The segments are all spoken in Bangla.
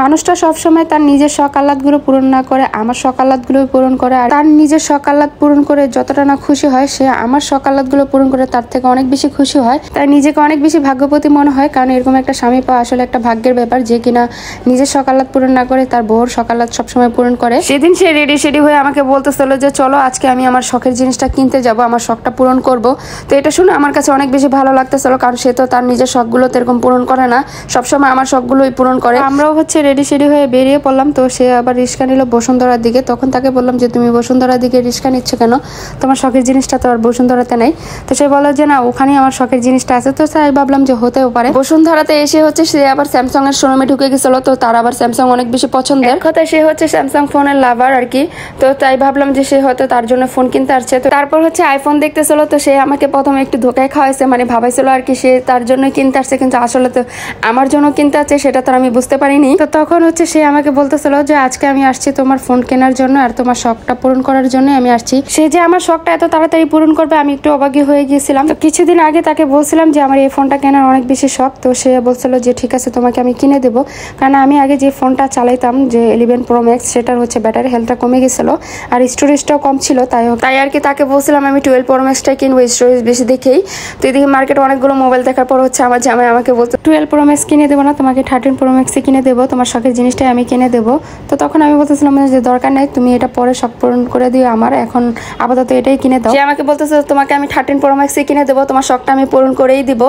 মানুষটা সবসময় তার নিজের শখ আহ্লাদগুলো পূরণ না করে আমার শখ আহ্লাদগুলো পূরণ করে, আর তার নিজের শখ আহ্লাদ পূরণ করে যতটা না খুশি হয় সে আমার শখ আহ্লাদগুলো পূরণ করে তার থেকে অনেক বেশি খুশি হয়। তাই নিজেকে অনেক বেশি ভাগ্যবতী মনে হয়, কারণ এরকম একটা স্বামী পাওয়া আসলে একটা ভাগ্যের ব্যাপার, যে কিনা নিজের শখ আহ্লাদ পূরণ না করে তার বউর শখ আহ্লাদ সবসময় পূরণ করে। সেদিন সে রেডি হয়ে আমাকে বলতেছিল যে চলো আজকে আমি আমার শখের জিনিসটা কিনতে যাব, আমার শখটা পূরণ করব। তো এটা শুনে আমার কাছে অনেক বেশি ভালো লাগতেছিল, কারণ সে তো তার নিজের শখগুলো তো এরকম পূরণ করে না, সবসময় আমার শখগুলোই পূরণ করে। আমরাও হচ্ছে রেডি হয়ে বেরিয়ে পড়লাম। তো সে আবার রিক্সা নিল বসুন্ধরার দিকে। তখন তাকে বললাম যে তুমি বসুন্ধরার দিকে রিক্সা নিচ্ছ কেন, তোমার শখের জিনিসটা তো আর বসুন্ধরাতে নেই। তো সে বলল যে না, ওখানেই আমার শখের জিনিসটা আছে। তো তাই ভাবলাম যে হতেও পারে। বসুন্ধরাতে এসে হচ্ছে সে আবার স্যামসাং এর শোরুমে ঢুকে গেছিল। তো তার আবার স্যামসাং অনেক বেশি পছন্দের, কথায় সে হচ্ছে স্যামসাং ফোনের লাভার আর কি। তো তাই ভাবলাম যে সে হয়তো তার জন্য ফোন কিনতে আসছে। তো তারপর হচ্ছে আইফোন দেখতেছিল। তো সে আমাকে প্রথমে একটু ধোকায় খাওয়াইছে, মানে ভাবাইছিল আর কি সে তার জন্যই কিনতে আসছে, কিন্তু আসলে তো আমার জন্য কিনতে আসছে সেটা তো আমি বুঝতে পারিনি। তো তখন হচ্ছে সে আমাকে বলতেছিল যে আজকে আমি আসছি তোমার ফোন কেনার জন্য আর তোমার শখটা পূরণ করার জন্য আমি আসছি। সে যে আমার শখটা এত তাড়াতাড়ি পূরণ করবে আমি একটু অবাক হয়ে গিয়েছিলাম। তো কিছুদিন আগে তাকে বলছিলাম যে আমার এই ফোনটা কেনার অনেক বেশি শখ। তো সে বলছিল যে ঠিক আছে তোমাকে আমি কিনে দেবো, কারণ আমি আগে যে ফোনটা চালাইতাম যে 11 Pro Max সেটার হচ্ছে ব্যাটারি হেলথটা কমে গেছিল আর স্টোরেজটাও কম ছিল। তাই আর কি তাকে বলছিলাম আমি 12 Pro Max-টা কিনবো স্টোরেজ বেশি দেখেই। তো এদিকে মার্কেটে অনেকগুলো মোবাইল দেখার পর হচ্ছে আমার জামাই আমাকে বলতো 12 Pro Max কিনে দেবো না, তোমাকে 13 Pro Max কিনে দেবো, তোমার শখের জিনিসটাই আমি কিনে দেবো। তো তখন আমি বলতেছিলাম যে দরকার নেই, তুমি এটা পরে শখ পূরণ করে দিও, আমার এখন আপাতত এটাই কিনে দাও। সে আমাকে বলতেছে তোমাকে আমি 13 Pro Max কিনে দেবো, তোমার শখটা আমি পূরণ করেই দিব,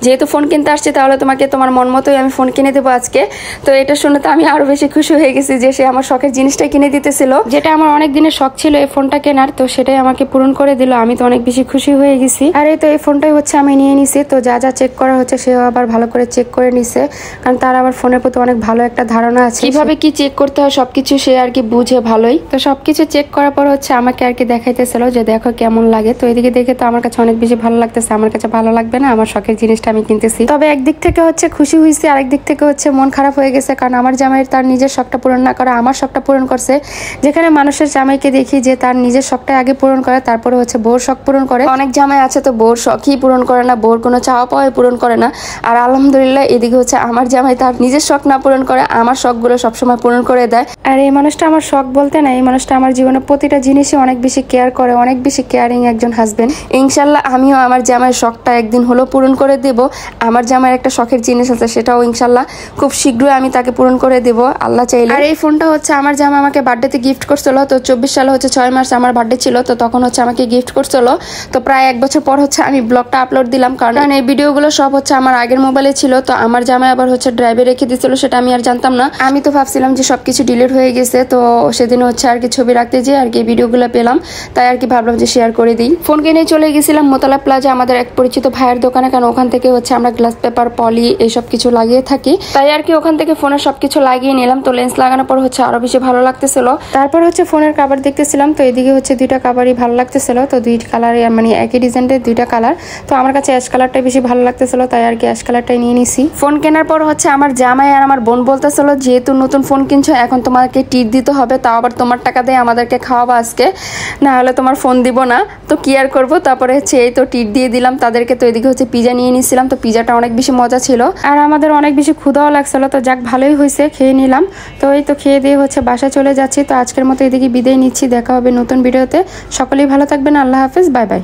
যেহেতু ফোন কিনতে আসছি তাহলে তোমাকে তোমার মন মতোই আমি ফোন কিনে দেবো আজকে। তো এটা শুনে তো আমি আরো বেশি খুশি হয়ে গেছি যে সে আমার শখের জিনিসটাই কিনে দিতেছিল, যেটা আমার অনেক দিনের শখ ছিল এই ফোনটা কেনার। তো সেটাই আমাকে পূরণ করে দিল, আমি তো অনেক বেশি খুশি হয়ে গেছি। আর এই তো এই ফোনটাই হচ্ছে আমি নিয়ে নিছি। তো যা যা চেক করা হচ্ছে সেও আবার ভালো করে চেক করে নিছে, কারণ তার আবার ফোনের প্রতি অনেক ভালো একটা ধারণা আছে, কিভাবে কি চেক করতে হয় সবকিছু সে আর কি বুঝে ভালোই। তো সবকিছু চেক করার পর হচ্ছে আমাকে আর কি দেখাইতেছিল যে দেখো কেমন লাগে। তো এদিকে দেখে তো আমার কাছে অনেক বেশি ভালো লাগতেছে, আমার কাছে ভালো লাগবে না, আমার শখের জিনিসটা আমি কিনতেছি। তবে একদিক থেকে হচ্ছে খুশি হয়েছি, আরেক দিক থেকে হচ্ছে মন খারাপ হয়ে গেছে, কারণ আমার জামাইয়ের তার নিজের শখটা পূরণ না করা আমার শখটা পূরণ করছে। যেখানে মানুষের জামাইকে দেখি যে তার নিজের শখটা আগে পূরণ করে তারপরে হচ্ছে বউর শখ পূরণ করে, অনেক জামাই আছে তো বউর শখই পূরণ করে না, বউর কোনো চাওয়া পাওয়াই পূরণ করে না। আর আলহামদুলিল্লাহ এদিকে হচ্ছে আমার জামাই তার নিজের শখ না পূরণ করে আমার শখগুলো সবসময় পূরণ করে দেয়। আর এই মানুষটা আমার শখ বলতে না, এই মানুষটা আমার জীবনে প্রতিটা জিনিসই অনেক বেশি কেয়ার করে, অনেক বেশি কেয়ারিং একজন হাজবেন্ড। ইনশাল্লাহ আমিও আমার জামাইয়ের শখটা একদিন হলো পূরণ করে দেব। আমার জামাইয়ের একটা শখের জিনিস আছে, সেটাও ইনশাল্লাহ খুব শীঘ্রই আমি তাকে পূরণ করে দেব আল্লাহ চাইলে। আর এই ফোনটা হচ্ছে আমার জামাই আমাকে বার্থডেতে গিফট করছিল। তো 24 সালে হচ্ছে 6 মার্চ আমার বার্থডে ছিল, তো তখন হচ্ছে আমাকে গিফট করছিল। তো প্রায় 1 বছর পর হচ্ছে আমি ব্লগটা আপলোড দিলাম, কারণ এই ভিডিওগুলো সব হচ্ছে আমার আগের মোবাইলে ছিল। তো আমার জামাই আবার হচ্ছে ড্রাইভে রেখে দিয়েছিল, সেটা আমি আর জানতাম না। আমি তো ভাবছিলাম যে সবকিছু ডিলিট হয়ে গেছে। তো সেদিন হচ্ছে আর কি ছবি রাখতে যেয়ে আর কি ভিডিওগুলো পেলাম, তাই আর কি ভাবলাম যে শেয়ার করে দিই। ফোন কিনে চলে গেছিলাম মোতালা প্লাজা, আমাদের এক পরিচিত ভাইয়ের দোকানে, কারণ ওখান থেকে হচ্ছে আমরা গ্লাস পেপার পলি এইসব কিছু লাগিয়ে থাকি। তাই আর কি ওখান থেকে ফোনের সবকিছু লাগিয়ে নিলাম। তো লেন্স লাগানোর পর হচ্ছে আরো বেশি ভালো লাগতেছিল। তারপর হচ্ছে ফোনের কাভার দেখতেছিলাম। তো এদিকে হচ্ছে 2টা কাভারই ভালো লাগতেছিল। তো 2 কালারই মানে একই ডিজাইনের 2টা কালার। তো আমার কাছে অ্যাশ কালারটাই বেশি ভালো লাগতেছিল, তাই আর কি অ্যাশ কালারটাই নিয়ে নিছি। ফোন কেনার পর হচ্ছে আমার জামাই আর আমার বোন বলতেছিল যেহেতু নতুন ফোন কিনছো এখন তোমাকে টিট দিতে হবে, তাও আবার তোমার টাকা দিয়ে আমাদেরকে খাওয়াবা আজকে, না হলে তোমার ফোন দিব না। তো কি আর করবো, তারপরে হচ্ছে এই তো টিট দিয়ে দিলাম তাদেরকে। তো এদিকে হচ্ছে পিজা নিয়ে নিয়েছিলাম। তো পিজাটা অনেক বেশি মজা ছিল আর আমাদের অনেক বেশি ক্ষুধাও লাগছিল। তো যাক ভালোই হয়েছে, খেয়ে নিলাম। তো এই তো খেয়ে দিয়ে হচ্ছে বাসা চলে যাচ্ছি। তো আজকের মতো এদিকে বিদায় নিচ্ছি, দেখা হবে নতুন ভিডিওতে। সকলেই ভালো থাকবেন, আল্লাহ হাফেজ, বাই বাই।